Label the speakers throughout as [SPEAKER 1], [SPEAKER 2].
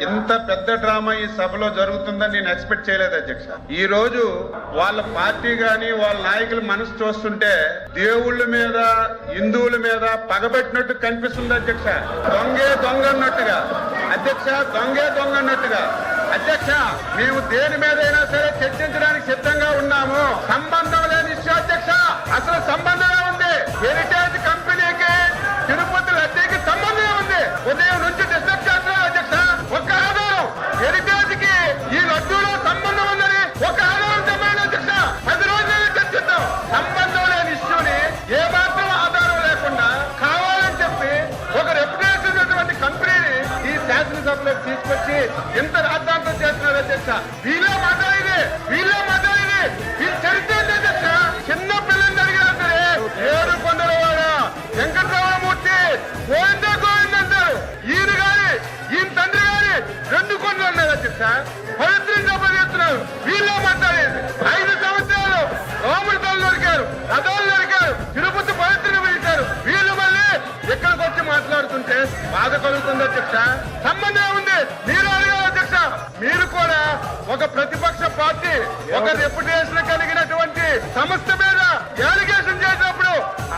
[SPEAKER 1] ఇంత పెద్ద డ్రామా ఈ సభలో జరుగుతుందని నేను ఎక్స్పెక్ట్ చేయలేదు అధ్యక్ష. ఈ రోజు వాళ్ళ పార్టీ గాని వాళ్ళ నాయకుల మనసు చూస్తుంటే దేవుళ్ళ మీద హిందువుల మీద పగబెట్టినట్టు కనిపిస్తుంది అధ్యక్ష. దొంగే దొంగ అన్నట్టుగా అధ్యక్ష, దొంగే దొంగ అన్నట్టుగా అధ్యక్ష. మేము దేని మీదైనా సరే చర్చించడానికి సిద్ధంగా ఉన్నాము. సంబంధం లేని ఇష్యూ అధ్యక్ష. అసలు సంబంధమే ఉంది. హెరిటేజ్ కంపెనీకి తిరుపతి లడ్డీకి సంబంధమే ఉంది. ఉదయం నుంచి డిస్టర్బ్ చేస్తున్నారు అధ్యక్ష. ఒక ఆధారం హెరిటేజ్ కి ఈ లడ్డూలో సంబంధం ఉందని ఒక ఆధారం చెప్పండి అధ్యక్ష. 10 రోజులు చర్చిద్దాం. సంబంధం లేని ఇష్యూని ఏ మాత్రం ఆధారం లేకుండా కావాలని చెప్పి ఒక రెప్యుటేషన్ ఉన్నటువంటి కంపెనీని ఈ శాసనసభలోకి తీసుకొచ్చి ఇంత రాద్ధాంతం చేస్తున్నారు అధ్యక్ష. వీళ్ళే మాట్లాడేది వీళ్ళు చరిత్ర అధ్యక్ష. చిన్న పిల్లలు జరిగినా సరే ఏడు కొందరవాడ వెంకటరామమూర్తి గోవింద గోవింద్ అంటారు. ఈయన గాని ఈయన తండ్రి గాని 2 కొండలు ఉన్నారు అధ్యక్ష. పవిత్రంగా పనిచేస్తున్నారు. వీళ్ళే మాట్లాడేది 5 సంవత్సరాలు రాముడితాలు నరికారు, రథాలు నరికారు, తిరుపతి పవిత్రంగా పిలిచారు. వీళ్ళు మళ్ళీ ఇక్కడికి వచ్చి మాట్లాడుతుంటే బాధ కలుగుతుంది అధ్యక్ష. సంబంధం ఉంది. మీరు అడిగారు అధ్యక్ష. మీరు కూడా ఒక ప్రతిపక్ష పార్టీ ఒక రెప్యుటేషన్ కలిగినటువంటి సంస్థ మీద అలిగేషన్ చేసినప్పుడు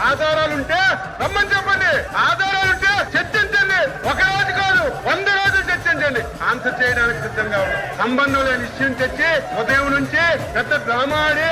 [SPEAKER 1] ఆధారాలుంటే రమ్మని చెప్పండి. ఆధారాలుంటే చర్చించండి. ఒక రోజు కాదు 100 రోజులు చర్చించండి. ఆన్సర్ చేయడానికి సిద్ధంగా ఉంది. సంబంధం లేని ఇష్యూని తెచ్చి ఉదయం నుంచి పెద్ద డ్రామా ఆడి